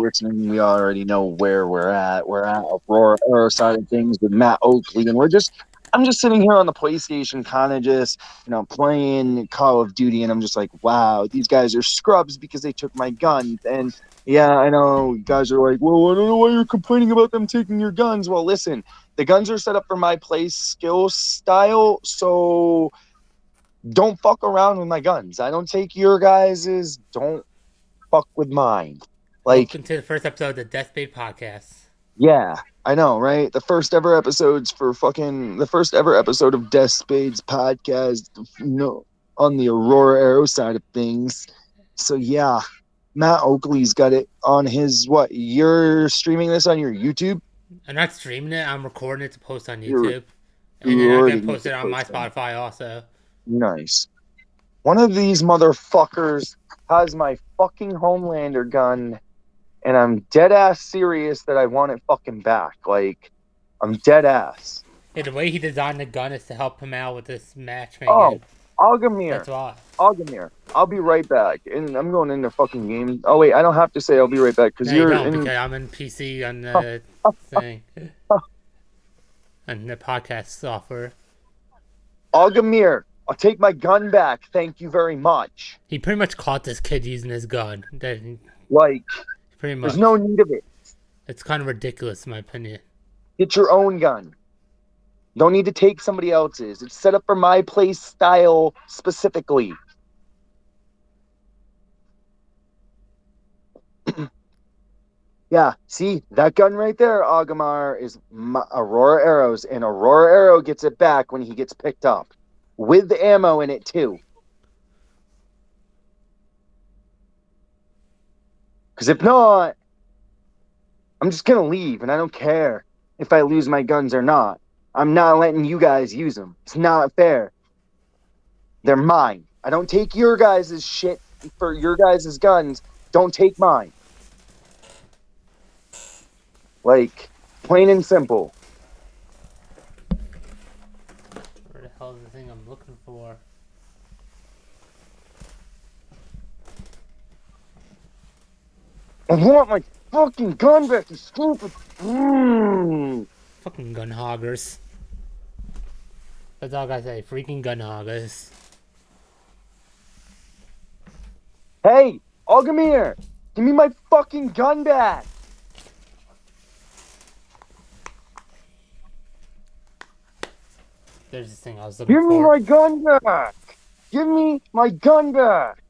listening, we already know where we're at. We're at Aurora Aero side of things with Matt Oakley, and I'm just sitting here on the PlayStation, kind of just, playing Call of Duty, and I'm just like, wow, these guys are scrubs because they took my guns. And yeah, I know you guys are like, well, I don't know why you're complaining about them taking your guns. Well, listen, the guns are set up for my play skill style, so don't fuck around with my guns. I don't take your guys's. Don't fuck with mine. Like, Welcome to the first episode of the Death Spade podcast. yeah, I know, right? The first ever episode of Death Spades podcast, on the Aurora Aero side of things. So yeah, Matt Oakley's got it on his what? You're streaming this on your YouTube? I'm not streaming it, I'm recording it to post on You're YouTube. And then I can recording post the it on my person. Spotify also. Nice. One of these motherfuckers has my fucking Homelander gun, and I'm dead ass serious that I want it fucking back. Like, I'm dead ass. Yeah, the way he designed the gun is to help him out with this Oh, matchmaking. Algamir. That's why. Algamir. I'll be right back. And I'm going into fucking game. Oh, wait, I don't have to say I'll be right back because No, you you're don't, in. because I'm in PC on the thing. On the podcast software. Algamir, I'll take my gun back. Thank you very much. He pretty much caught this kid using his gun. Like, Pretty there's much. no need of it. It's kind of ridiculous in my opinion. Get your own gun. Don't need to take somebody else's. It's set up for my play style specifically. Yeah, see that gun right there, Agamar, is Aurora Arrows, and Aurora Arrow gets it back when he gets picked up with the ammo in it too. Because if not, I'm just gonna leave, and I don't care if I lose my guns or not. I'm not letting you guys use them. It's not fair. They're mine. I don't take your guys' shit for your guys' guns. Don't take mine. Like, plain and simple. Where the hell is the thing I'm looking for? I want my fucking gun back, you stupid. Fucking gun hoggers. That's all I gotta say. Freaking gun hoggers. Hey, Algamir, give me my fucking gun back. There's this thing I was looking Give me for. my gun back. Give me my gun back.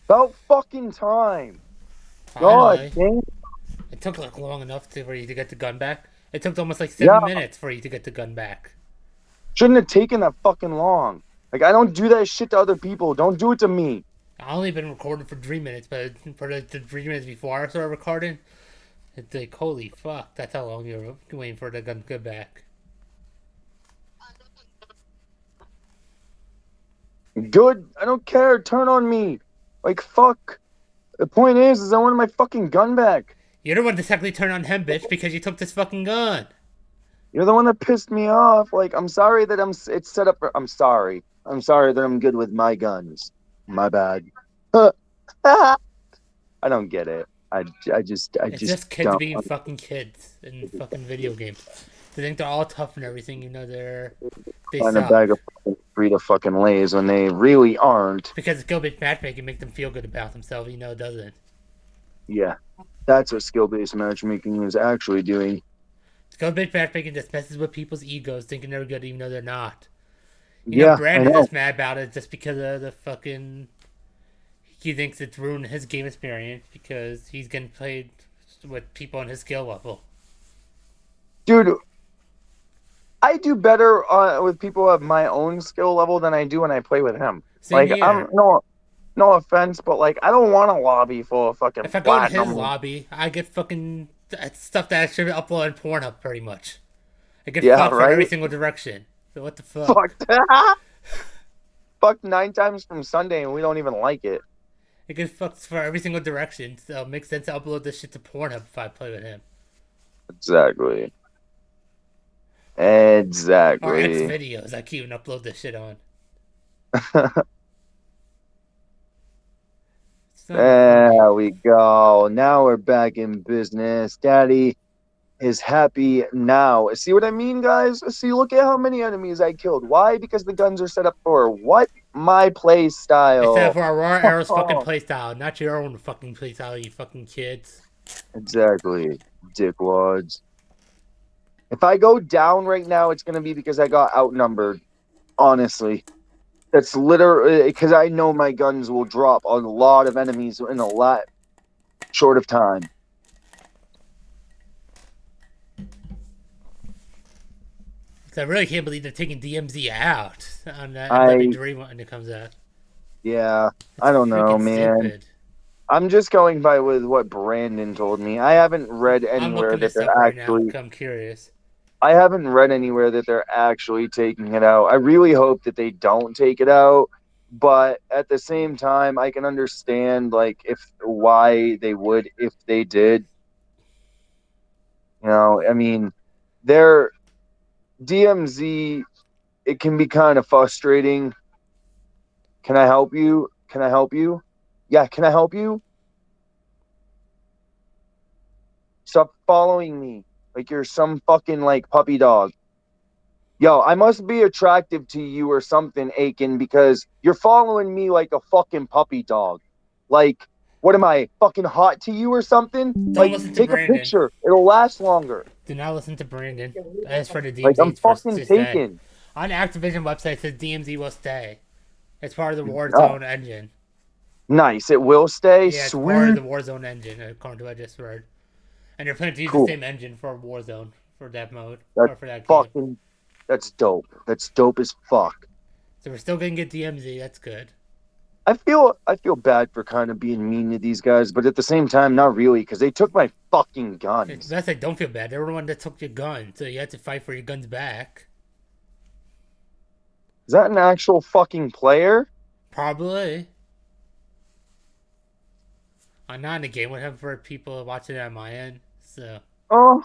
About fucking time. God Finally. dang. It took like long enough for you to get the gun back. It took almost like Yeah, 7 minutes for you to get the gun back. shouldn't have taken that fucking long. Like, I don't do that shit to other people. Don't do it to me. I only been recording for 3 minutes, but for the 3 minutes before I started recording, it's like holy fuck, that's how long you're waiting for the gun to get back. Good. I don't care. Turn on me. Like, fuck. The point is I wanted my fucking gun back. You're the one to technically turn on him, bitch, because you took this fucking gun. You're the one that pissed me off. Like, I'm sorry that it's set up for. I'm sorry. I'm sorry that I'm good with my guns. My bad. I don't get it. I just It's just kids don't being fucking kids in fucking video games. They think they're all tough and everything, they find a suck. bag of Frida fucking lays when they really aren't. Because skill-based matchmaking make them feel good about themselves, it doesn't. Yeah, that's what skill-based matchmaking is actually doing. Skill-based matchmaking just messes with people's egos, thinking they're good even though they're not. Yeah, I Brandon know. is mad about it just because of the fucking. He thinks it's ruined his game experience because he's getting played with people on his skill level. Dude, I do better with people of my own skill level than I do when I play with him. Same Like, I'm here. no offense, but like, I don't want a lobby full of fucking If I go to his platinum. lobby, I get fucking stuff that I should upload on Pornhub pretty much. I get Yeah, fucked from every right. single direction. So what the fuck? Fuck. Fuck 9 times from Sunday, and we don't even like it. I get fucked for every single direction. So it makes sense to upload this shit to Pornhub if I play with him. Exactly. Or X Exactly. videos. I can't even upload this shit on. So funny. There we go. Now we're back in business. Daddy is happy now. See what I mean, guys? See, look at how many enemies I killed. Why? Because the guns are set up for what? My play Except style. for Aurora Arrow's fucking playstyle, not your own fucking playstyle, you fucking kids. Exactly, dickwads. If I go down right now, it's going to be because I got outnumbered. Honestly, that's literally because I know my guns will drop on a lot of enemies in a lot short of time. So I really can't believe they're taking DMZ out on the I, MW3 when it comes out. yeah, It's I don't know, freaking man. stupid. I'm just going by with what Brandon told me. I haven't read I'm anywhere looking that this up they're right now actually. because I'm curious. I haven't read anywhere that they're actually taking it out. I really hope that they don't take it out, but at the same time, I can understand like if why they would if they did. I mean, their DMZ. It can be kind of frustrating. Can I help you? Can I help you? Yeah, can I help you? Stop following me like you're some fucking like puppy dog. Yo, I must be attractive to you or something, Aiken, because you're following me like a fucking puppy dog. Like, what am I, fucking hot to you or something? Don't Like, listen to take a Brandon. picture. It'll last longer. Do not listen to Brandon. As for the Like, DMZ, I'm it's for fucking to stay. taken. On Activision website, it says DMZ will stay. It's part of the Oh, Warzone engine. nice. It will stay. Yeah, it's part of Sweet. the Warzone engine, according to what I just read. And they're planning to use the Cool. same engine for Warzone for that mode That's or for that game. fucking, that's dope. That's dope as fuck. So we're still gonna get DMZ. That's good. I feel bad for kind of being mean to these guys, but at the same time, not really, because they took my fucking guns. That's like, don't feel bad. They were the one that took your gun, so you had to fight for your guns back. Is that an actual fucking player? Probably. I'm not in the game with him for people watching it on my end. So Oh,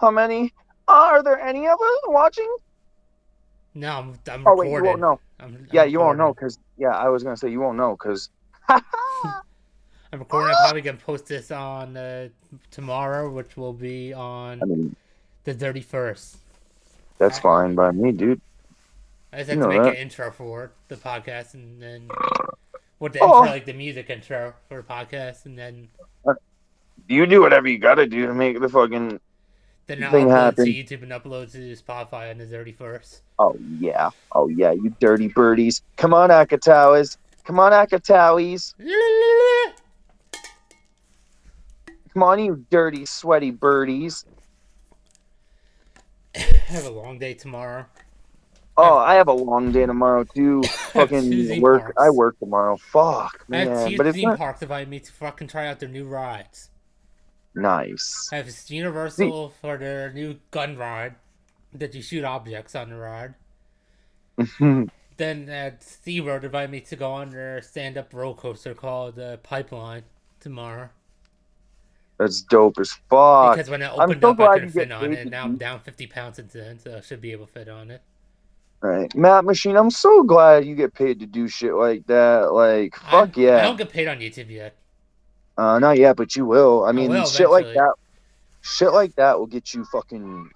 how many? Are there any of us watching? no, I'm Oh wait, you won't recording. know. I'm Yeah, you won't know recording. because I was gonna say you won't know because. I'm recording. I'm probably gonna post this on tomorrow, which will be on I mean, the 31st. that's I, fine by me, dude. I just You have to know make an that. intro for the podcast, and then with the intro, Oh, like the music intro for the podcast, and you do whatever you gotta do to make the fucking then I'll thing upload to happen. YouTube and upload to Spotify on the 31st. Oh yeah, oh yeah, you dirty birdies. Come on, Akatawas. Come on, Akatawis. Come on, you dirty, sweaty birdies. I have a long day tomorrow. I Oh, have, I have a long day tomorrow too. I have two Fucking theme work. I parks. work tomorrow. Fuck, I have man. two But it's theme not parks invited me to fucking try out their new rides. nice. I have See, Universal for their new gun ride that you shoot objects on the ride. Then at SeaWorld invited me to go on their stand-up roller coaster called Pipeline tomorrow. that's dope as fuck. Because when it I'm opened so up, I glad couldn't you fit get on paid it. to Now I'm do. down 50 pounds since then, so I should be able to fit on it. Right, Matt Machine. I'm so glad you get paid to do shit like that. Like, fuck I yeah. don't get paid on YouTube yet. Not yet, but you will. I I mean, will shit like eventually. that. Shit like that will get you fucking.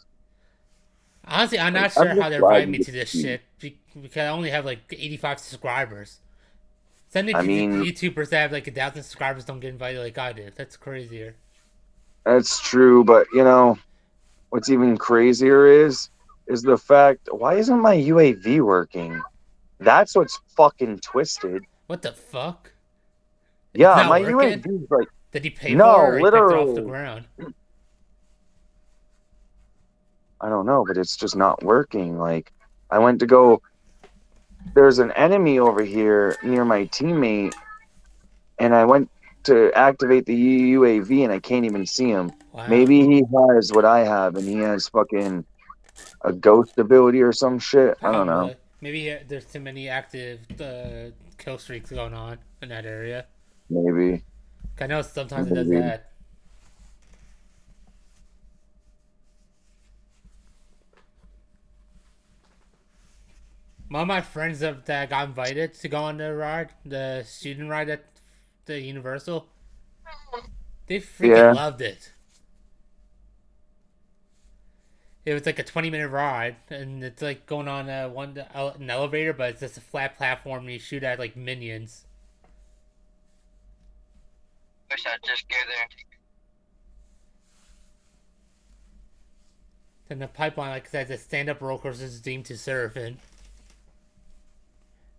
Honestly, I'm Like, not I'm sure how just they're glad inviting you me get to this paid. shit because I only have like 85 subscribers. Some of I the mean, YouTubers that have like 1,000 subscribers don't get invited like I do. That's crazier. that's true, but what's even crazier is the fact why isn't my UAV working? That's what's fucking twisted. What the fuck? It's Yeah, not my working? UAV is like Did he pay for it no, or he picked it off the literally. ground? I don't know, but it's just not working. Like I went to go there's an enemy over here near my teammate and I went to activate the UAV and I can't even see him. Wow. Maybe he has what I have and he has fucking a ghost ability or some shit. I don't know. Probably. Maybe there's too many active kill streaks going on in that area. Maybe. I know sometimes it does Maybe. that. One of my friends that got invited to go on the ride, the student ride that to Universal. They freaking Yeah. loved it. It was like a 20-minute ride, and it's like going on an elevator, but it's just a flat platform. And you shoot at like minions. Wish I'd just go there. Then the pipeline, like I said, the stand-up roller coaster is deemed to surf, and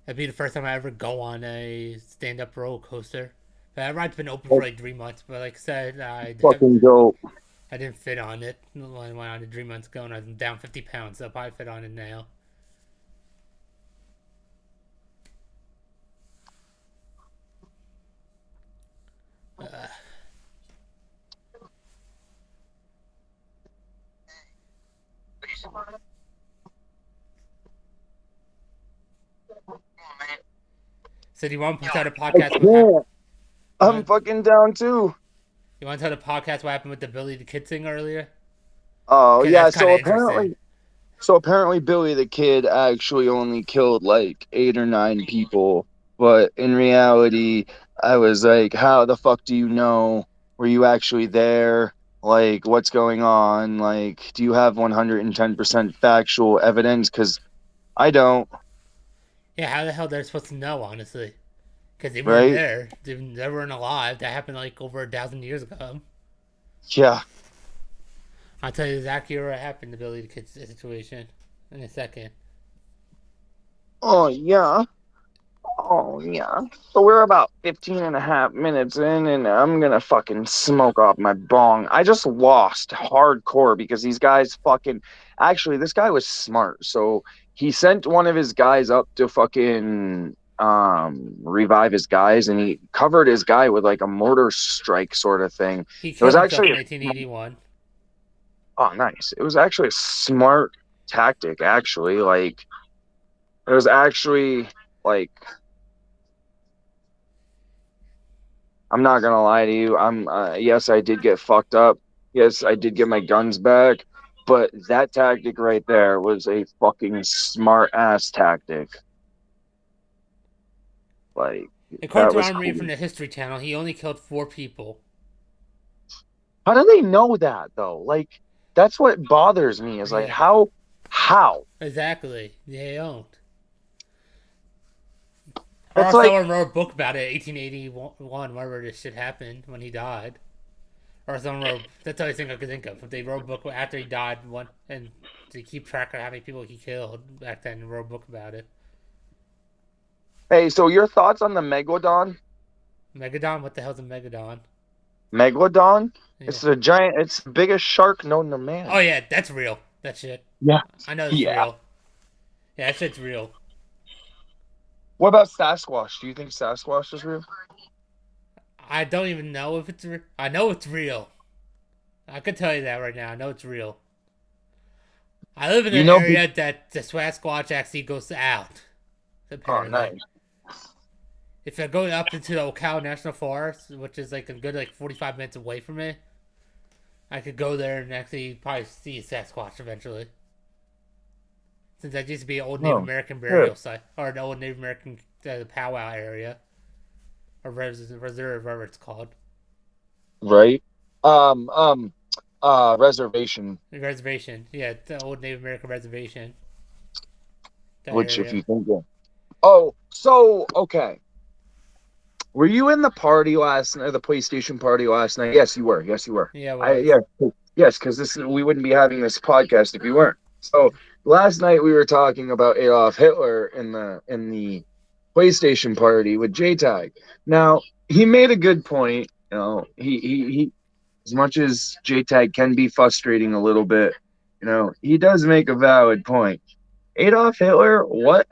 that'd be the first time I ever go on a stand-up roller coaster. That ride's been open for That's like 3 months, but like I said, fucking dope. I didn't fit on it when I went on it 3 months ago, and I'm down 50 pounds, so I'll probably fit on it now. Uh, Please. Come on, man. so do you want to tell the I podcast what happened? can't. I'm fucking down too. You want to tell the podcast what happened with the Billy the Kid thing earlier? Oh Okay, yeah, that's kind of interesting. so apparently Billy the Kid actually only killed like 8 or 9 people, but in reality, I was like, how the fuck do you know? Were you actually there? Like, what's going on? Like, do you have 110% factual evidence? Because I don't, Yeah, how the hell they're supposed to know, honestly? Because they weren't right? there. They weren't alive. That happened like over 1,000 years ago. Yeah. I'll tell you exactly what happened to Billy the Kid situation in a second. Oh yeah. Oh, yeah. So we're about 15 and a half minutes in, and I'm gonna fucking smoke off my bong. I just lost hardcore because these guys fucking. Actually, this guy was smart. So he sent one of his guys up to fucking revive his guys, and he covered his guy with like a mortar strike sort of thing. He It was killed himself actually. in 1881. Oh, nice. It was actually a smart tactic, actually. Like, it was actually. Like, I'm not gonna lie to you. Yes, I did get fucked up. Yes, I did get my guns back. But that tactic right there was a fucking smart ass tactic. Like, According that to was what I'm reading cool. from the History Channel, he only killed 4 people. How do they know that though? Like, that's what bothers me is like Yeah, how? exactly. They don't. Or It's if like, someone wrote a book about it, 1881, whenever this shit happened when he died. Or someone wrote. That's the only thing I could think of. If they wrote a book after he died, one and to keep track of how many people he killed back then, and wrote a book about it. hey, so your thoughts on the megalodon? Megadon? What the hell's a Megadon? Megalodon? Yeah. It's a giant. It's the biggest shark known to man. Oh yeah, that's real. That shit. Yeah. I know it's Yeah. real. Yeah, that shit's real. What about Sasquatch? Do you think Sasquatch is real? I don't even know if it's real. I know it's real. I can tell you that right now. I know it's real. I live in You an know, area that the Sasquatch actually goes out. oh, Apparently, nice. if I go up into the Ocala National Forest, which is like a good 45 minutes away from me, I could go there and actually probably see a Sasquatch eventually. Since that used to be an old Native Oh, American sure. burial site, or an old Native American powwow area, or reserve, whatever it's called. Right. Um, um, Reservation, Reservation, yeah, it's the old Native American reservation. That which if area. you think of. Oh, so okay. Were you in the party last night, the PlayStation party last night? Yes, you were. Yes, you were. Yeah, it I was. yeah, yes, because this we wouldn't be having this podcast if you weren't. So last night we were talking about Adolf Hitler in the PlayStation party with JTAG. Now he made a good point. You know, he as much as JTAG can be frustrating a little bit, he does make a valid point. Adolf Hitler, what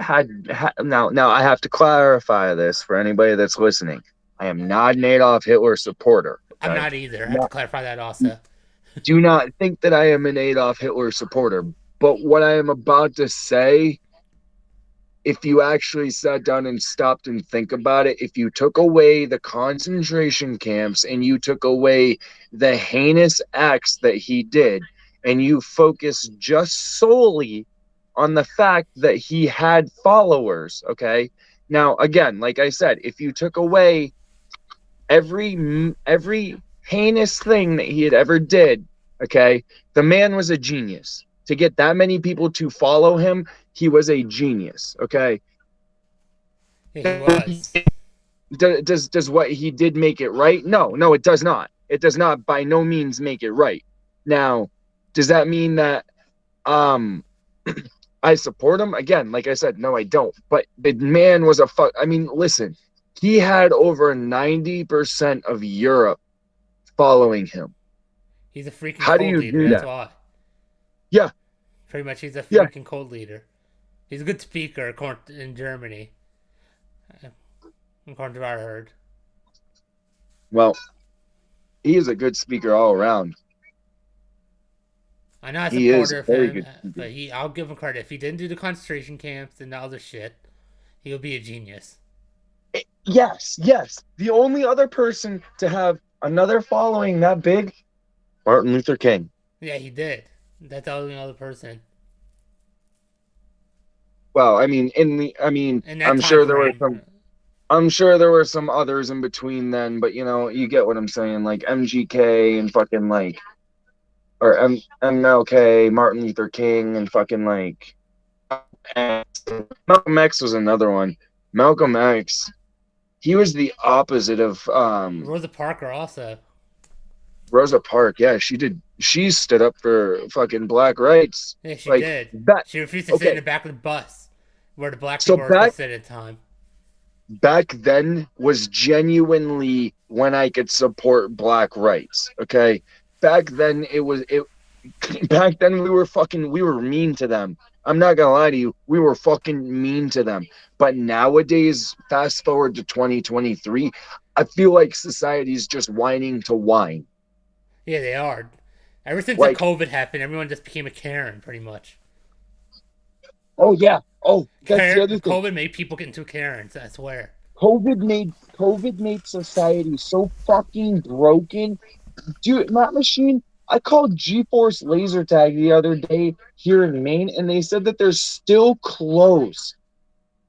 now I have to clarify this for anybody that's listening. I am not an Adolf Hitler supporter, I'm okay? not either. I have to Not, clarify that also. do not think that I am an Adolf Hitler supporter, but what I am about to say, if you actually sat down and stopped and think about it, if you took away the concentration camps and you took away the heinous acts that he did, and you focus just solely on the fact that he had followers, okay? Now, again, like I said, if you took away every heinous thing that he had ever did. Okay, the man was a genius. To get that many people to follow him, he was a genius. Okay, Yeah, he was. does what he did make it right? No, it does not. It does not by no means make it right. Now, does that mean that um I support him? Again, like I said, no, I don't. But the man was a fuck. I mean, listen, he had over 90% of Europe following him. He's a freaking How do cult you leader. do That's that? why. Yeah, Pretty much, he's a yeah. freaking cult leader. He's a good speaker in Germany, according to what I heard. Well, he is a good speaker all around. I'm not a He is supporter a of very him, good speaker. but I'll give him credit. If he didn't do the concentration camps and the other shit, he'll be a genius. Yes, yes. The only other person to have another following that big, Martin Luther King. Yeah, he did. That's the only other person Well, in that I'm time sure there were frame. some. I'm sure there were some others in between then, but you get what I'm saying, like MGK and fucking like, or MLK, Martin Luther King, and fucking like X. Malcolm X was another one. Malcolm X, he was the opposite of Rosa Parker also. Rosa Parks. Yeah, she did. She stood up for fucking black rights. Yeah, she Like did. that. She refused to sit in Okay, the back of the bus where the black so people were back supposed to sit at the time. back then was genuinely when I could support black rights. Okay, back then it. Back then we were mean to them. I'm not gonna lie to you, we were fucking mean to them. But nowadays, fast forward to 2023, I feel like society's just whining to whine. Yeah, they are. Ever since the Like, COVID happened, everyone just became a Karen, pretty much. oh yeah, oh that's the Karen, other thing. COVID made people get into Karens, I swear. COVID made society so fucking broken. Dude, Matt Machine, I called GeForce Laser Tag the other day here in Maine, and they said that they're still closed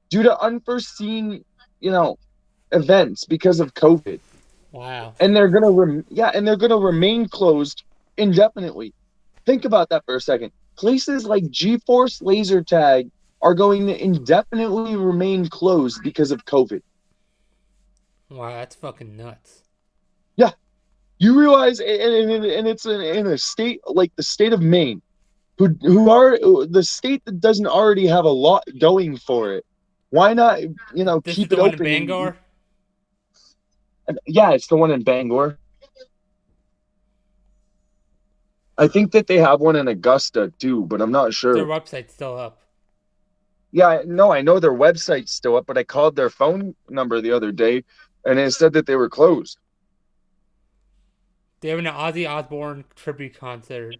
due to unforeseen, you know, events because of COVID. Wow. And they're gonna remain closed indefinitely. Think about that for a second. Places like GeForce Laser Tag are going to indefinitely remain closed because of COVID. Wow, that's fucking nuts. Yeah, you realize, and it's in a state like the state of Maine, who are the state that doesn't already have a lot going for it. Why not, This is keep the it one in open? Bangor? Yeah, it's the one in Bangor. I think that they have one in Augusta too, but I'm not Their sure. website's still up. Yeah, no, I know their website's still up, but I called their phone number the other day, and it said that they were closed. They have an Ozzy Osbourne tribute concert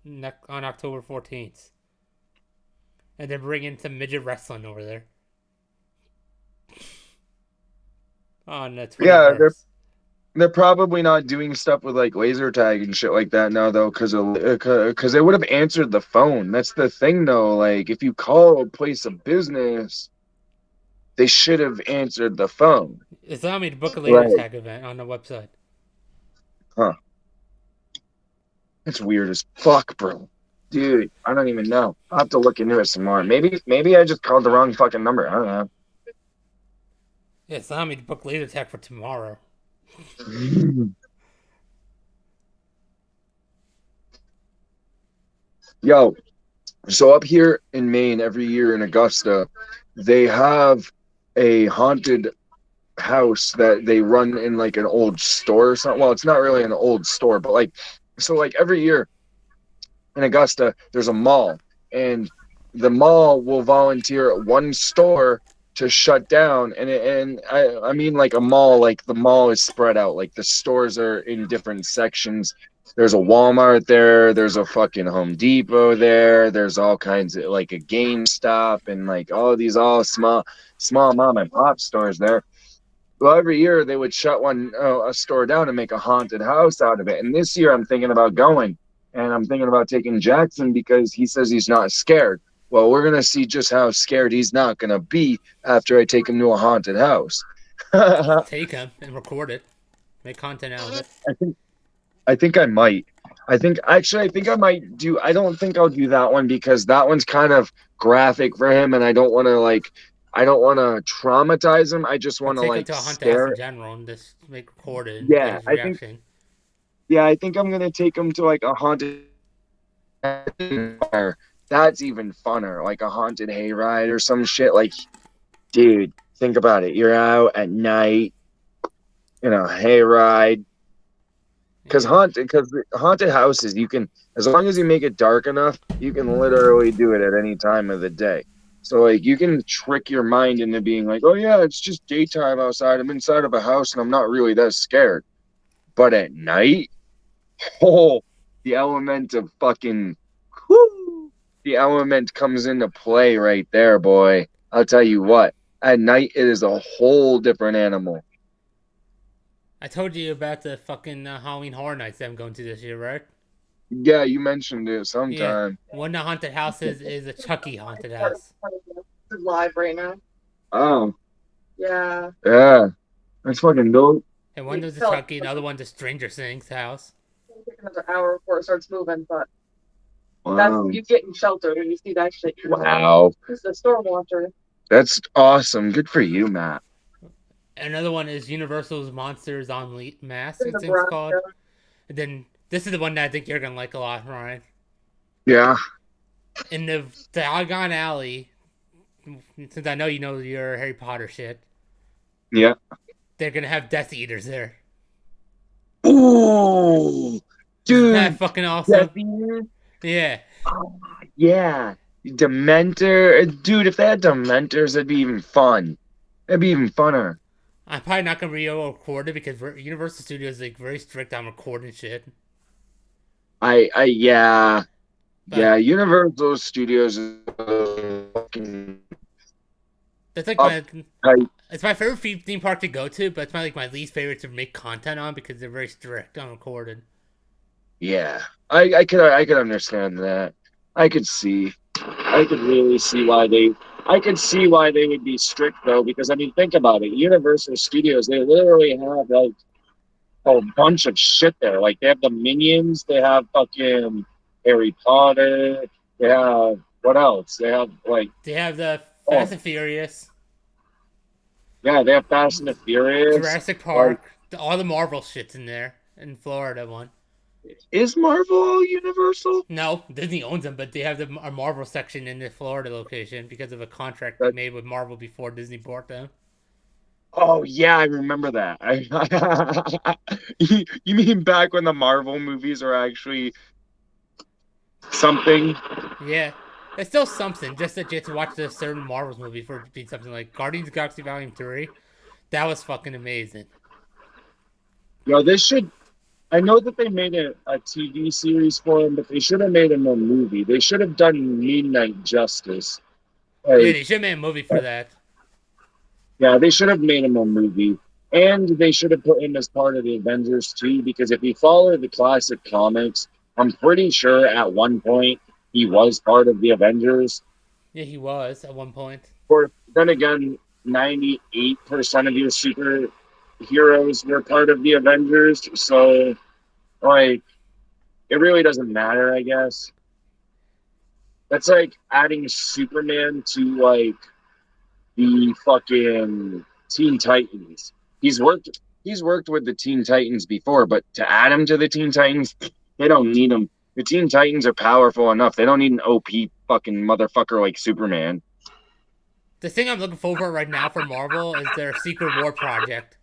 on October 14th. And they're bringing some midget wrestling over there on the Yeah, they're 21st. they're probably not doing stuff with like laser tag and shit like that now though, because they would have answered the phone. That's the thing though. Like if you call a place of business, they should have answered the phone. It's allowing me to book a laser Right. tag event on the website. Huh. It's weird as fuck, bro. Dude, I don't even know. I'll have to look into it some more. Maybe I just called the wrong fucking number. I don't Yeah, it's allowing me to book laser tag for tomorrow. know. Yo, so up here in Maine, every year in Augusta, they have a haunted house that they run in like an old store or something. Well, it's not really an old store, but like every year in Augusta, there's a mall, and the mall will volunteer at one store to shut down. And I mean like a mall, like the mall is spread out, like the stores are in different sections. There's a Walmart there, there's a fucking Home Depot there, there's all kinds of like a GameStop and like all of these all small mom and pop stores there. Well, every year they would shut a store down and make a haunted house out of it. And this year I'm thinking about going, and I'm thinking about taking Jackson because he says he's not scared. Well, we're gonna see just how scared he's not gonna be after I take him to a haunted house. Take him and record it. Make content out of it. I think I might. I think I might do. I don't think I'll do that one because that one's kind of graphic for him, and I don't want to traumatize him. I just Or want to take him like to a haunted house in scare. general and just make record it and get Yeah, his reaction. I think I'm gonna take him to like a haunted fire. That's even funner, like a haunted hayride or some shit. Like, dude, think about it. You're out at night in a hayride. Yeah. Because haunted houses, you can, as long as you make it dark enough, you can literally do it at any time of the day. So like you can trick your mind into being like, oh yeah, it's just daytime outside. I'm inside of a house and I'm not really that scared. But at night, oh, the element of fucking, whoo, the element comes into play right there, boy. I'll tell you what. At night, it is a whole different animal. I told you about the fucking Halloween Horror Nights that I'm going to this year, right? Yeah, you mentioned it Yeah. sometime. One of the haunted houses is a Chucky haunted house. This is live right now. Oh, Yeah. yeah. That's fucking dope. And one was a Chucky, another one's a Stranger Things house. It'll take another hour before it starts moving, but Wow. that's you getting shelter when you see that shit. Wow. This is a storm watcher. That's awesome. Good for you, Matt. Another one is Universal's Monsters on Mask, In I think it's Nebraska. called. And then this is the one that I think you're gonna like a lot, Ryan. Yeah. In the Diagon Alley, since I know you know your Harry Potter shit, Yeah. they're gonna have Death Eaters there. Ooh, Isn't that dude. fucking awesome? Death Eater? Yeah. Oh, yeah. Dementor. Dude, if they had Dementors, that'd be even fun. That'd be even funner. I'm probably not gonna re-record it because Universal Studios is like very strict on recording shit. Yeah. But Yeah, Universal Studios is fucking that's like uptight. it's my favorite theme park to go to, but it's my least favorite to make content on because they're very strict on recording. Yeah. I could understand that. I could really see why they would be strict though, because I mean think about it. Universal Studios, they literally have like a bunch of shit there. Like they have the Minions, they have fucking Harry Potter, they have what else? They have like They have the oh Fast and Furious, yeah, they have Fast and the Furious. Jurassic Like Park, all the Marvel shit's in there. In Florida one. is Marvel Universal? No, Disney owns them, but they have a Marvel section in the Florida location because of a contract they That, made with Marvel before Disney bought them. oh yeah, I remember that. You mean back when the Marvel movies are actually something? Yeah. It's still something, just that you have to watch the certain Marvels movie for it to be something like Guardians of the Galaxy Volume 3. That was fucking amazing. Yo, they should. I know that they made a TV series for him, but they should have made him a movie. They should have done Midnight Justice. Yeah, Like, they should have made a movie for that. yeah, they should have made him a movie. And they should have put him as part of the Avengers too, because if you follow the classic comics, I'm pretty sure at one point he was part of the Avengers. Yeah, he was at one point. Or then again, 98% of your superheroes were part of the Avengers, so like it really doesn't matter, I guess. That's like adding Superman to like the fucking Teen Titans. He's worked with the Teen Titans before, but to add him to the Teen Titans, they don't need him. The Teen Titans are powerful enough. They don't need an OP fucking motherfucker like Superman. The thing I'm looking forward for right now for Marvel is their Secret War project.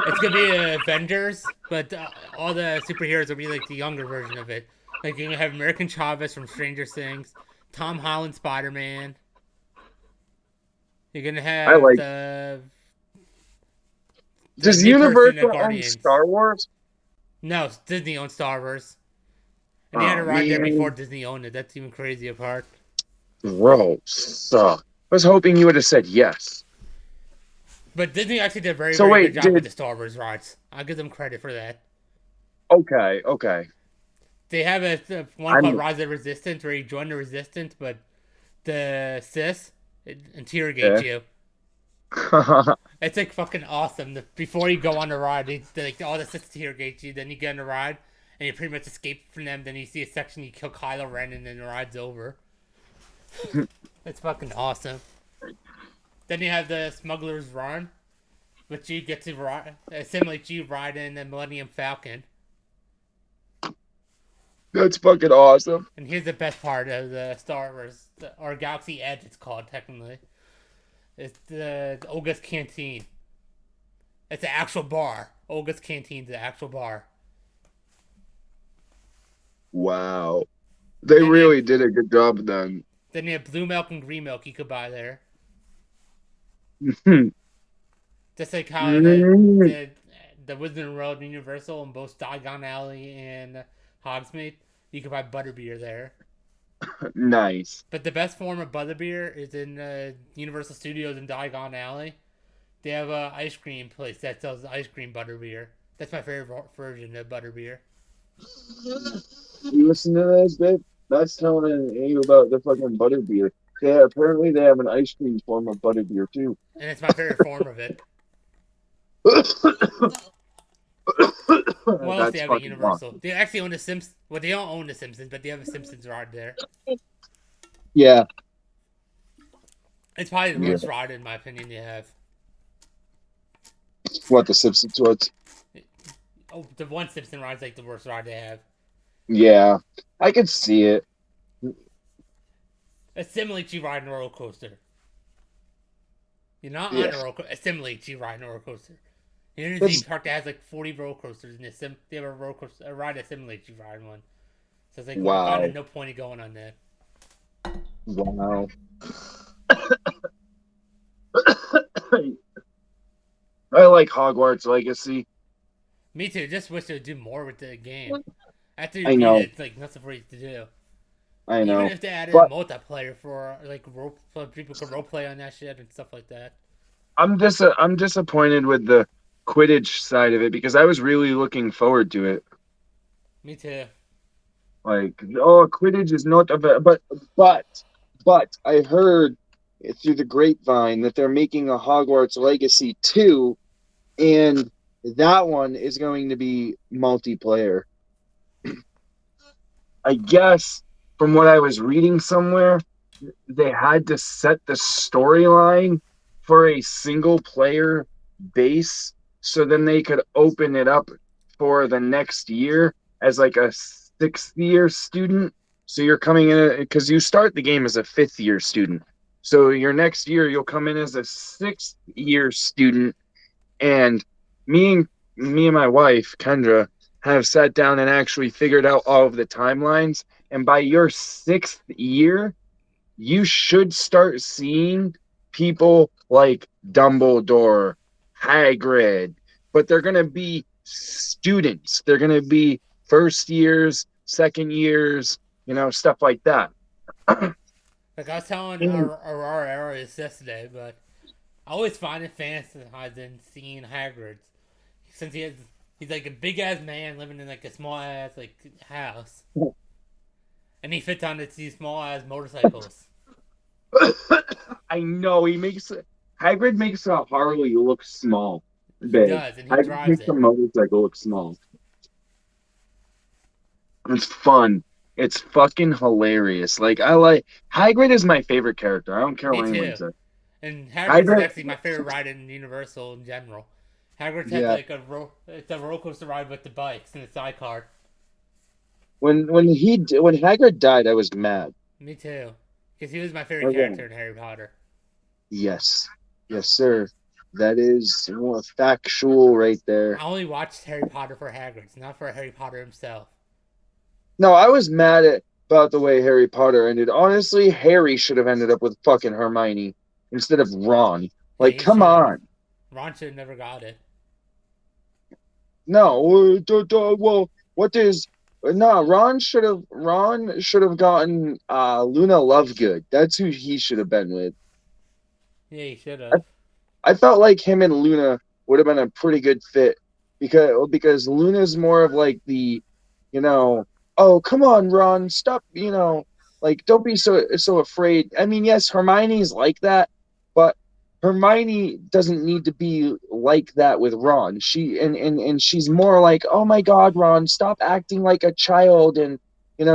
It's gonna be Avengers, but all the superheroes will be like the younger version of it. Like you're gonna have American Chavez from Stranger Things, Tom Holland Spider-Man. You're gonna I have like. the Does new person at Universal own Guardians. Star Wars? No, Disney owns Star Wars, and they had Oh a ride there before man, Disney owned it. That's even crazy apart. gross. I was hoping you would have said yes. But Disney actually did a very, So very wait, good job with did the Star Wars rides. I'll give them credit for that. okay. They have a one called I'm Rise of the Resistance where you join the Resistance, but the Sith yeah. interrogate you. It's like fucking awesome. Before you go on the ride, like all the systems interrogate you. Then you get on the ride, and you pretty much escape from them. Then you see a section, you kill Kylo Ren, and then the ride's over. It's fucking awesome. Then you have the Smuggler's Run, which you get to ride, simulate you riding the Millennium Falcon. That's fucking awesome. And here's the best part of the Star Wars, or Galaxy Edge, it's called technically. It's the Olga's Canteen. It's an actual bar. Olga's Canteen's an actual bar. Wow. They And really did a good job then. Then you have blue milk and green milk you could buy there. Just like how the Wizarding World Universal in both Diagon Alley and Hogsmeade, you could buy butterbeer there. Nice. But the best form of butterbeer is in Universal Studios in Diagon Alley. They have a ice cream place that sells ice cream butterbeer. That's my favorite version of butterbeer. You listen to this, babe? That's telling you about the fucking butterbeer. Yeah, apparently they have an ice cream form of butterbeer too. And it's my favorite form of it. What else do they have at Universal? Awesome. They actually own the Simpsons. Well, they don't own the Simpsons, but they have a Simpsons ride there. Yeah. It's probably the worst ride, in my opinion, they have. What, the Simpsons ones? Oh, the one Simpson ride's like the worst ride they have. Yeah. I could see it. It simulates you riding a roller coaster. You're not on a roller coaster. It simulates you riding a roller coaster. You're in a theme park that has like 40 roller coasters, and they have a ride that simulates you riding one. So it's like, wow. I no point in going on that. Wow. I like Hogwarts Legacy. Me too. Just wish they would do more with the game. After you I beat know. it, it's like nothing for you to do. I know. Even if they added multiplayer for like people could roleplay on that shit and stuff like that. I'm disappointed with the Quidditch side of it because I was really looking forward to it. Me too. Like, Quidditch is not but I heard through the grapevine that they're making a Hogwarts Legacy 2, and that one is going to be multiplayer. I guess from what I was reading somewhere, they had to set the storyline for a single player base so then they could open it up for the next year as like a 6th year student. So you're coming in because you start the game as a 5th year student. So your next year you'll come in as a 6th year student, and me and my wife Kendra have sat down and actually figured out all of the timelines. And by your 6th year, you should start seeing people like Dumbledore, Hagrid, but they're going to be students. They're going to be first years, second years, stuff like that. Like I was telling our Arius yesterday, but I always find it fantasizing seeing Hagrid, since he's like a big ass man living in like a small ass like house, and he fits on these small ass motorcycles. I know Hagrid makes a Harley look small. He does, and he Hagrid drives makes it. a motorcycle look small. It's fun. It's fucking hilarious. Like Hagrid is my favorite character. I don't care what anyone says. And Hagrid's actually my favorite ride in Universal in general. Hagrid has like it's a roller coaster ride with the bikes and the sidecar. When Hagrid died, I was mad. Me too, because he was my favorite character in Harry Potter. Yes, sir. That is factual right there. I only watched Harry Potter for Hagrid's, not for Harry Potter himself. No, I was mad about the way Harry Potter ended. Honestly, Harry should have ended up with fucking Hermione instead of Ron. Like, come on. Ron should have never got it. No, well, Ron should have gotten Luna Lovegood. That's who he should have been with. Yeah, he should have. I felt like him and Luna would have been a pretty good fit because Luna's more of like the, oh, come on, Ron, stop, like, don't be so afraid. I mean, yes, Hermione's like that, but Hermione doesn't need to be like that with Ron. And she's more like, oh my God, Ron, stop acting like a child. And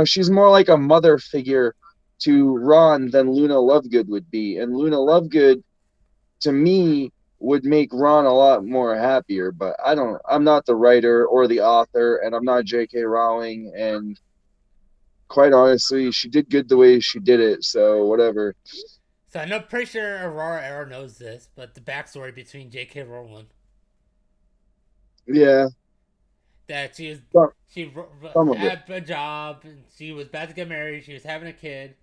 she's more like a mother figure to Ron than Luna Lovegood would be. And Luna Lovegood, to me, would make Ron a lot more happier. But I'm not the writer or the author, and I'm not J.K. Rowling. And quite honestly, she did good the way she did it. So whatever. So I'm pretty sure Aurora Arrow knows this, but the backstory between J.K. Rowling, Yeah. that she Some of it. had a job, and she was about to get married, she was having a kid.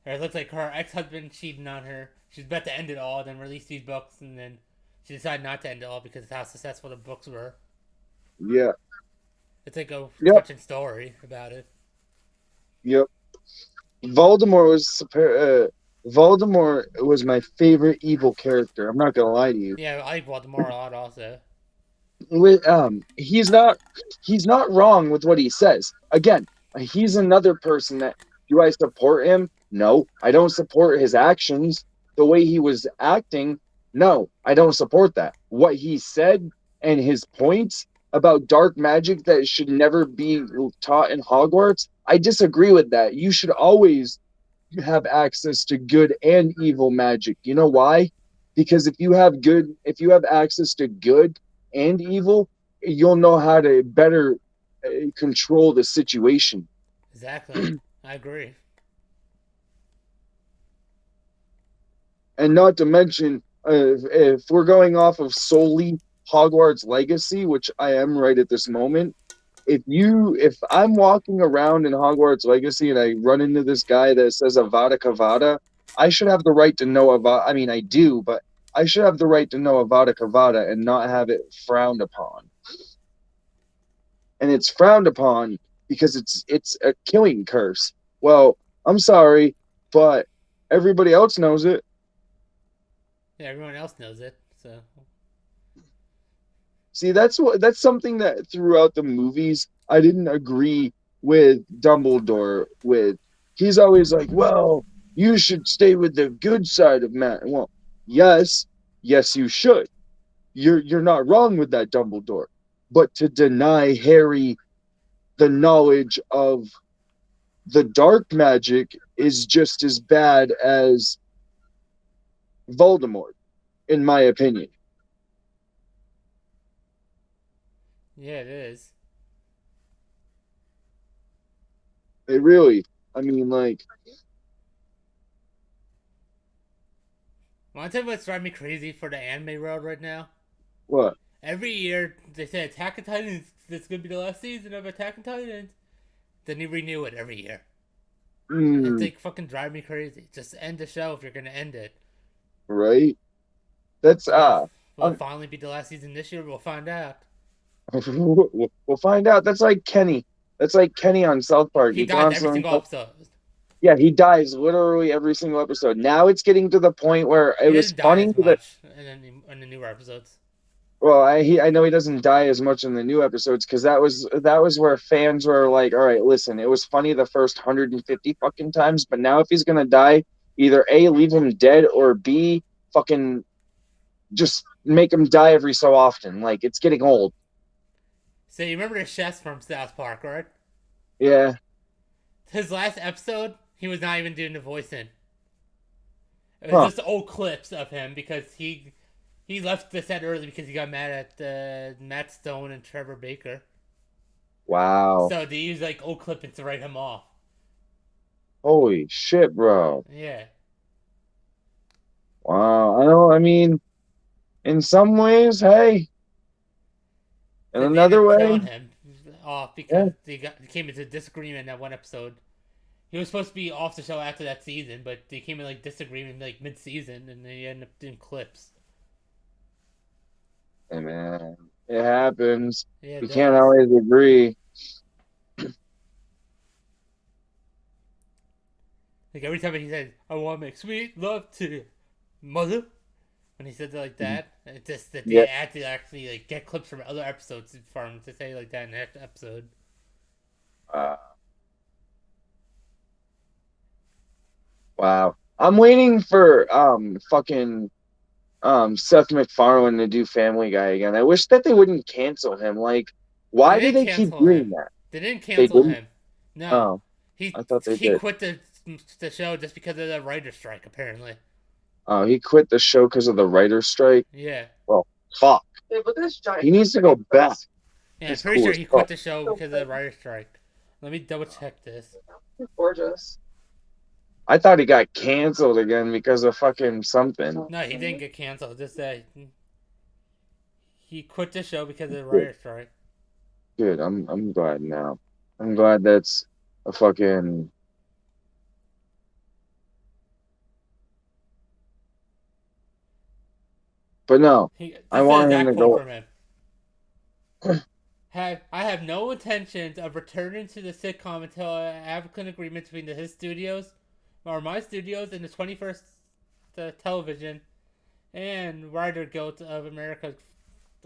Or it looks like her ex-husband cheating on her. She's about to end it all, then release these books, and then she decided not to end it all because of how successful the books were. Yeah. It's like a Yep. touching story about it. Yep. Voldemort was Voldemort was my favorite evil character. I'm not gonna lie to you. Yeah, I like Voldemort a lot also. He's not wrong with what he says. Again, he's another person that, do I support him? No, I don't support his actions. The way he was acting, no, I don't support that. What he said and his points about dark magic that should never be taught in Hogwarts, I disagree with that. You should always have access to good and evil magic. You know why? Because if you have access to good and evil, you'll know how to better control the situation. Exactly. I agree. And not to mention, if we're going off of solely Hogwarts Legacy, which I am right at this moment, if I'm walking around in Hogwarts Legacy and I run into this guy that says Avada Kedavra, I should have the right to know about. I mean, I do, but I should have the right to know Avada Kedavra and not have it frowned upon. And it's frowned upon because it's a killing curse. Well, I'm sorry, but everybody else knows it. Yeah, everyone else knows it, so. See, that's something that throughout the movies I didn't agree with Dumbledore with. He's always like, "Well, you should stay with the good side of man." Well, yes, yes, you should. You're not wrong with that, Dumbledore. But to deny Harry the knowledge of the dark magic is just as bad as Voldemort, in my opinion. Yeah, it is. It really, I mean, like, Want to tell you what's driving me crazy for the anime world right now? what? Every year they say Attack on Titans, this is gonna be the last season of Attack on Titans. Then you renew it every year. It's Mm, like fucking driving me crazy. Just end the show if you're gonna end it. right? That's Will it finally be the last season this year? We'll find out. we'll find out. That's like Kenny. That's like Kenny on South Park. He He dies every constantly, single episode. yeah, he dies literally every single episode. Now it's getting to the point where it He was doesn't die funny as that, much in the newer episodes. well, I know he doesn't die as much in the new episodes because that was where fans were like, all right, listen, it was funny the first 150 fucking times, but now if he's gonna die, either A, leave him dead, or B, fucking just make him die every so often. Like, it's getting old. So you remember the chef from South Park, right? Yeah. His last episode, he was not even doing the voice in. It was Huh. just old clips of him because he left the set early because he got mad at Matt Stone and Trevor Baker. Wow. So they used like old clippings to write him off. Holy shit, bro. Yeah. Wow. I mean, in some ways, hey. In So they ended another up way, killing him off yeah. because they came into disagreement in that one episode. He was supposed to be off the show after that season, but they came in like disagreement like mid season and they ended up doing clips. Hey, man, it happens. Yeah, We it can't does. always agree. Like every time he said, "I want to make sweet love to mother," when he said it like that, it's just that they Yeah. had to actually like get clips from other episodes for him to say like that in that episode. Uh, wow. I'm waiting for fucking Seth MacFarlane to do Family Guy again. I wish that they wouldn't cancel him. Like, They why do didn't they keep cancel doing him. that? They didn't They cancel didn't. him. No, Oh, he I thought they he did. quit the show just because of the writer's strike. Apparently, Oh, he quit the show because of the writer's strike. yeah, Well, fuck. Hey, look at this giant. He needs to go back. yeah. I'm He's pretty cool sure as he fuck. quit the show because of the writer's strike. Let me double check this. He's gorgeous. I thought he got canceled again because of fucking something. No, he didn't get canceled. Just that he quit the show because of the Good. writer's strike. Good. I'm glad now. I'm glad that's a fucking. But no, I This is want him that to quote go. from him. I have no intentions of returning to the sitcom until I have an agreement between his studios, or my studios, and the 21st Television and Writer Guild of America,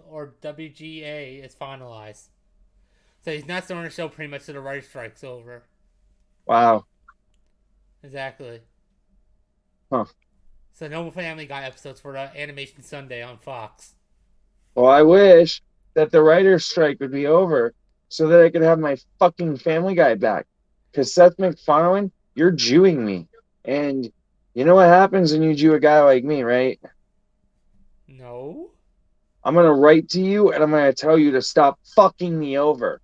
or WGA, is finalized. So he's not starting the show pretty much till the writer's strike's over. Wow. Exactly. Huh. So no Family Guy episodes for the Animation Sunday on Fox. Well, I wish that the writer's strike would be over so that I could have my fucking Family Guy back. Because Seth MacFarlane, you're Jewing me. And you know what happens when you Jew a guy like me, right? No. I'm going to write to you and I'm going to tell you to stop fucking me over.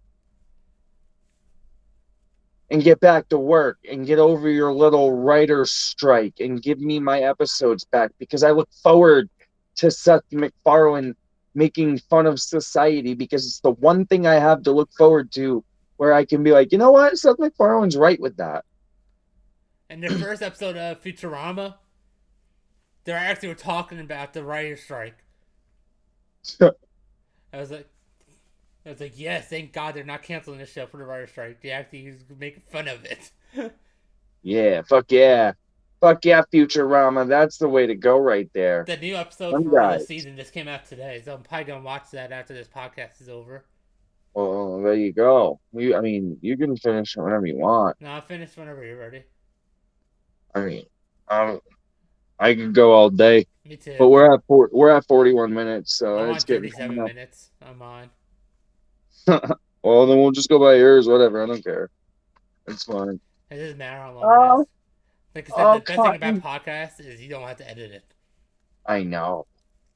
And get back to work and get over your little writer's strike and give me my episodes back because I look forward to Seth MacFarlane making fun of society because it's the one thing I have to look forward to where I can be like, you know what? Seth MacFarlane's right with that. In the first episode of Futurama, they actually were talking about the writer's strike. I was like, yes, thank God they're not canceling the show for the writer's strike. They actually was making fun of it. Yeah, fuck yeah. Fuck yeah, Futurama. That's the way to go right there. The new episode Some for the guys. season just came out today, so I'm probably gonna watch that after this podcast is over. Well, there you go. I mean, you can finish it whenever you want. No, I'll finish whenever you're ready. I mean, I could go all day. Me too. But we're at 41 minutes, so I'm on it's getting 37 coming minutes. I'm on. up. Well, then we'll just go by yours, whatever. I don't care. It's fine. It doesn't matter how long it is. Like I said, the best thing Cotton. about podcasts is you don't have to edit it. I know.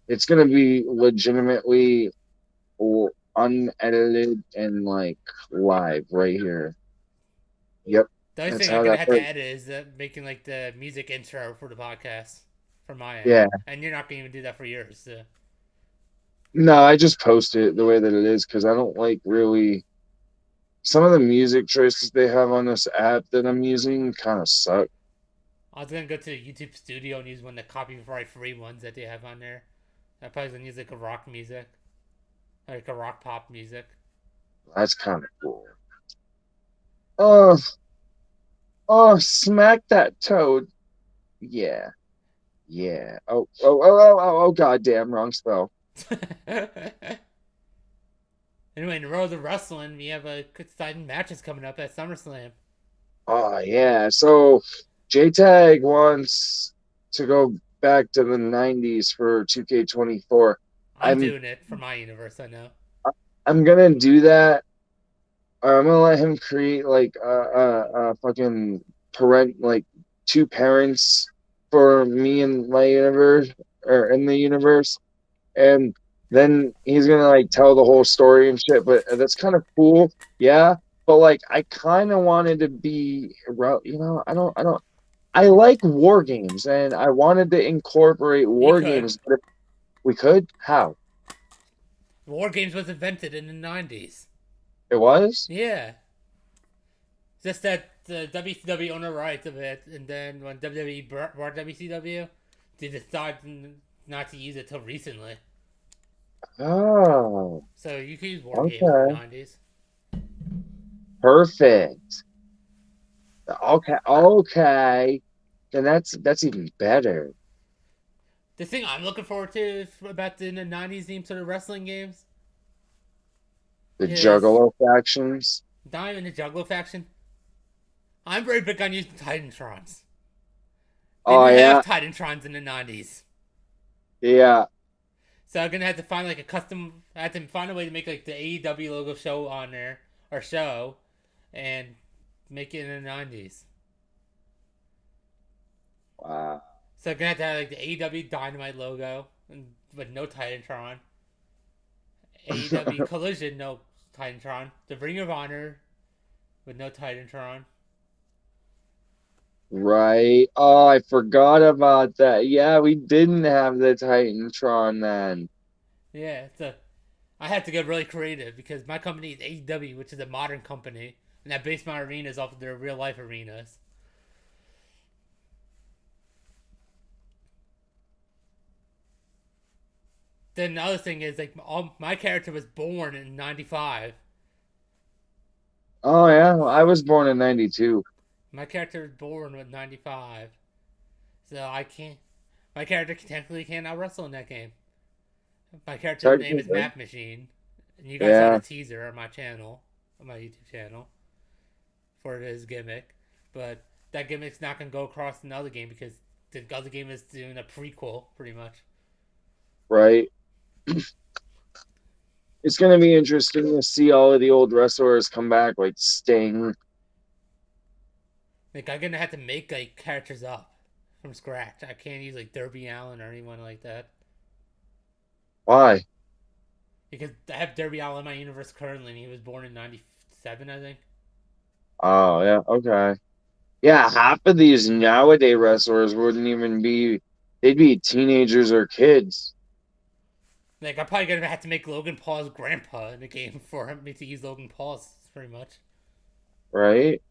It's gonna be legitimately unedited and like live right here. Yep. The only That's thing I'm how gonna that have works. to edit is making like the music intro for the podcast from my end. Yeah. And you're not gonna even do that for yours. So. No, I just post it the way that it is because I don't like really. Some of the music choices they have on this app that I'm using kind of suck. I was gonna go to the YouTube studio and use one of the copyright free ones that they have on there. I probably gonna use like a rock music, like a rock pop music. That's kind of cool. Oh, smack that toad. Yeah. Yeah. Oh, goddamn, wrong spell. Anyway, in the road of wrestling, we have a exciting matches coming up at SummerSlam. Oh, yeah. So, JTAG wants to go back to the 90s for 2K24. I'm doing it for my universe, I know. I'm going to do that. I'm going to let him create, like, fucking like, two parents for me and my universe, or in the universe. And then he's gonna like tell the whole story and shit. But that's kind of cool, yeah. But like, I kind of wanted to be, you know, I like war games, and I wanted to incorporate war games. But if we could, how? War Games was invented in the 90s. It was? Yeah. Just that the WCW owned the rights of it, and then when WWE bought WCW, they decided not to use it till recently. Oh, So you can use War Games in the 90s. perfect. Okay. Then that's even better. The thing I'm looking forward to about the 90s themes of the wrestling games. The Juggalo factions. Not even the Juggalo faction. I'm very big on using Titantrons. They didn't have Titantrons in the 90s. Yeah. So I'm gonna have to find like a custom. I have to find a way to make like the AEW logo show on there or show, and make it in the '90s. Wow. So I'm gonna have to have like the AEW Dynamite logo, but no Titantron. AEW Collision, no Titantron. The Ring of Honor with no Titantron. Right. Oh, I forgot about that. Yeah, we didn't have the Titantron then. Yeah, so I had to get really creative because my company is AEW, which is a modern company, and I base my arenas off of their real life arenas. Then the other thing is like my character was born in '95. Oh yeah, I was born in 92. My character was born with '95, so I can't. My character technically cannot wrestle in that game. My character's name is Technically. Map Machine, and you guys saw the Yeah, teaser on my channel, on my YouTube channel, for his gimmick. But that gimmick's not gonna go across in the other game because the other game is doing a prequel, pretty much. right. It's gonna be interesting to see all of the old wrestlers come back, like Sting. Like I'm gonna have to make like characters up from scratch. I can't use like Derby Allen or anyone like that Why? because I have Derby Allen in my universe currently, and he was born in '97, I think. Oh yeah, okay. Yeah, half of these nowadays wrestlers wouldn't even be. They'd be teenagers or kids, Like I'm probably gonna have to make Logan Paul's grandpa in the game for me to use Logan Paul's pretty much. right?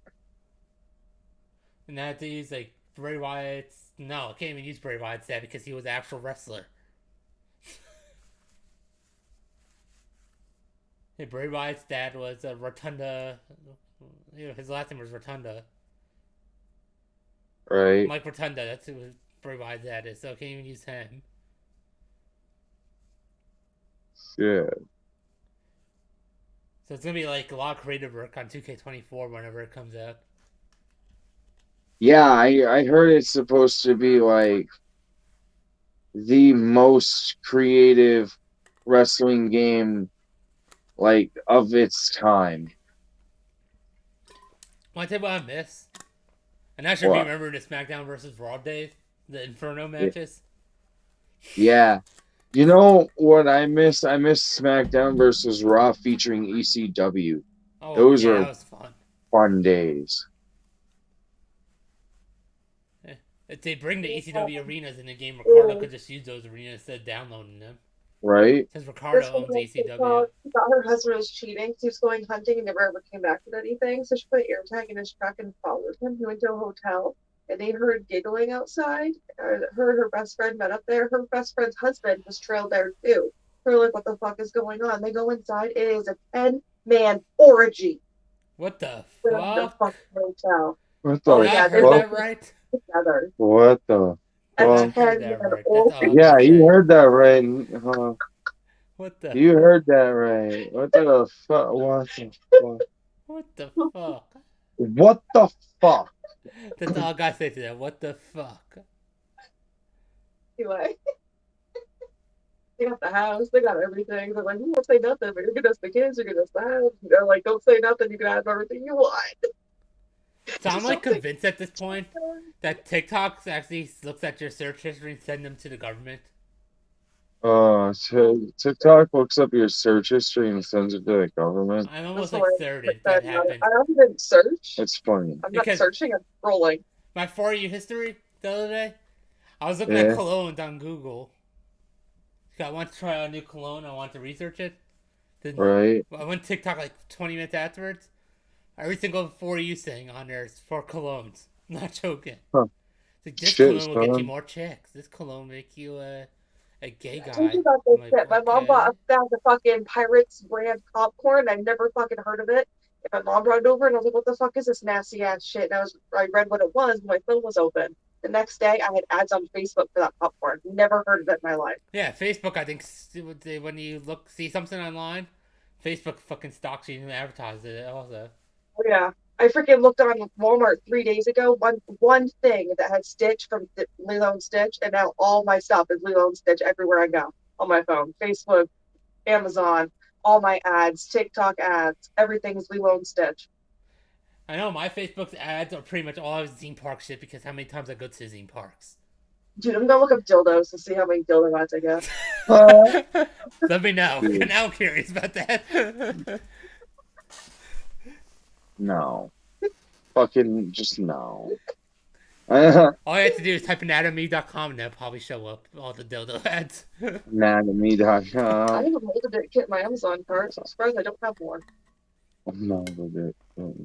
And that use like Bray Wyatt's. No, I can't even use Bray Wyatt's dad because he was an actual wrestler. Yeah, Bray Wyatt's dad was a Rotunda. His last name was Rotunda. Right. Mike Rotunda. That's who Bray Wyatt's dad is. So I can't even use him. Yeah. So it's gonna be like a lot of creative work on 2K24 whenever it comes out. Yeah, I heard it's supposed to be like the most creative wrestling game like of its time. Want to tell you what I miss? And I should What? remember the SmackDown versus Raw days, the Inferno Yeah. matches. Yeah. You know what I miss? I miss SmackDown versus Raw featuring ECW. Oh Those yeah, are that was fun. fun days. If they bring the ECW arenas in the game, Ricardo could just use those arenas instead of downloading them. Right? Since This Ricardo woman owns on ECW. TikTok thought her husband was cheating. He was going hunting and never ever came back with anything. So she put an air tag in his truck and followed him. He went to a hotel and they heard giggling outside. Her and her best friend met up there. Her best friend's husband was trailed there too. They're like, what the fuck is going on? They go inside. It is a 10-man orgy What the in the fuck? fucking hotel. What Oh the Did I yeah, heard they're fuck? that right? together. What the A Did I fuck? heard 10-man that right? That's all I'm orgy. Yeah, gonna you say. heard that right. What the You fuck? heard that right. What the fuck? What the fuck? What the fuck? What the fuck? That's all I gotta say to that. What the fuck? Anyway, they got the house, they got everything. They're like, you won't say nothing, but you're gonna us the kids, you're gonna us the house. They're like, don't say nothing, you can have everything you want. So I'm Just like don't say convinced at this point that TikTok actually looks at your search history and send them to the government. So TikTok looks up your search history and sends it to the government. I'm That's almost the like way certain that happened I don't even search. It's funny. I'm not because searching, I'm scrolling. my For You history the other day, I was looking at Yeah, colognes on Google. I want to try a new cologne. I want to research it. Then right. I went TikTok like 20 minutes afterwards. Every single For You thing on there is for colognes. I'm not joking. Huh. It's like, this Shit, cologne will get you son. more chicks. This cologne will make you a gay I told guy. you about I'm this like, shit. My mom bought okay. a bag of fucking Pirates brand popcorn. I've never fucking heard of it. And my mom brought it over and I was like, what the fuck is this nasty ass shit? And I read what it was, and my phone was open. The next day I had ads on Facebook for that popcorn. Never heard of it in my life. Yeah, Facebook. I think when you see something online, Facebook fucking stalks you and advertises it also. Oh, yeah. I freaking looked on Walmart 3 days ago. One thing that had Stitch from Lilo and Stitch, and now all my stuff is Lilo and Stitch everywhere I go on my phone, Facebook, Amazon, all my ads, TikTok ads, everything's Lilo and Stitch. I know my Facebook's ads are pretty much all theme park shit because how many times I go to theme parks. Dude, I'm gonna look up dildos to see how many dildo ads I get. Let me know. Dude. Now I'm curious about that. No. Fucking just no. Uh, All you have to do is type anatomy.com and they'll probably show up all the dildo ads. I Anatomy.com. have a molded it kit in my Amazon cart, so I'm surprised I don't have more.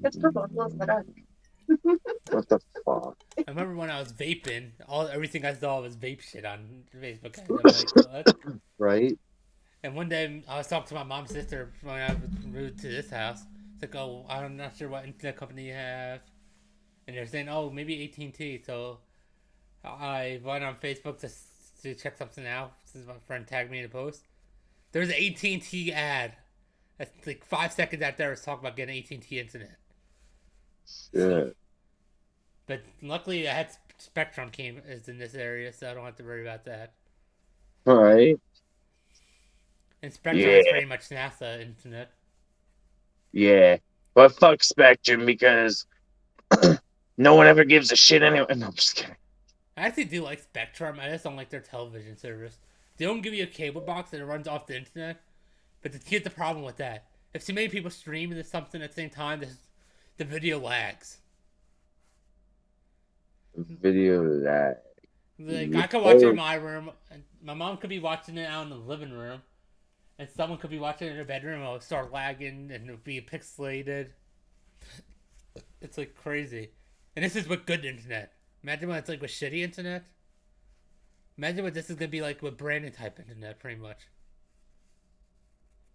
It's purple, it glows in the dark. What the fuck? I remember when I was vaping, everything I saw was vape shit on Facebook. I'm like, what? Right? And one day I was talking to my mom's sister when I moved to this house. It's like, oh, I'm not sure what internet company you have. And they're saying, oh, maybe AT&T. So I went on Facebook to check something out since my friend tagged me in a post. There's an AT&T ad. That's like 5 seconds after I was talking about getting AT&T internet. Yeah. But luckily I had Spectrum is in this area, so I don't have to worry about that. Right? And Spectrum is pretty much NASA internet. Yeah. But fuck Spectrum because no one ever gives a shit anyway. No, I'm just kidding. I actually do like Spectrum. I just don't like their television service. They don't give you a cable box and it runs off the internet. But here's the problem with that. If too many people stream into something at the same time, the video lags. Video lag. Like, I could watch it in my room, and my mom could be watching it out in the living room, and someone could be watching it in their bedroom, and it'll start lagging, and it'll be pixelated. It's like crazy. And this is with good internet. Imagine when it's like with shitty internet. Imagine what this is gonna be like with Brandon type internet, pretty much.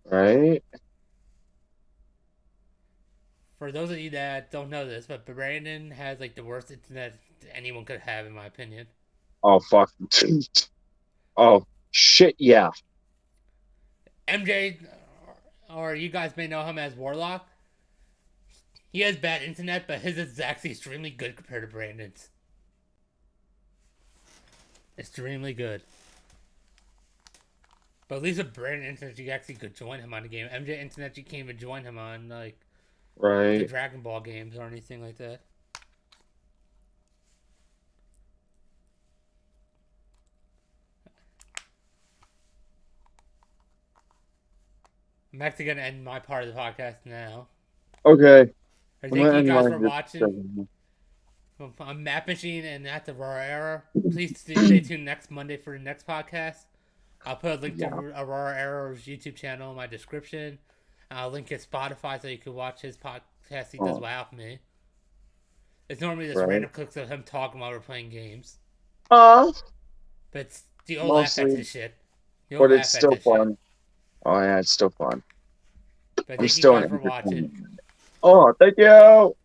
Right? For those of you that don't know this, but Brandon has like the worst internet anyone could have, in my opinion. Oh, fuck. Oh, shit, yeah. MJ, or you guys may know him as Warlock. He has bad internet, but his is actually extremely good compared to Brandon's. Extremely good. But at least with Brandon internet, you actually could join him on the game. MJ internet, you can't even join him on like the Right? Dragon Ball games or anything like that. I'm actually gonna end my part of the podcast now. Okay. I thank you guys for watching. I'm Map Machine and at the Aurora Era. Please stay tuned next Monday for the next podcast. I'll put a link to Aurora Era's YouTube channel in my description. I'll link his Spotify so you can watch his podcast he does without me. It's normally just random clips of him talking while we're playing games. But you'll laugh at this shit. But it's still fun. Shit. Oh yeah, it's still fun. But thank you guys for watching. Oh, thank you.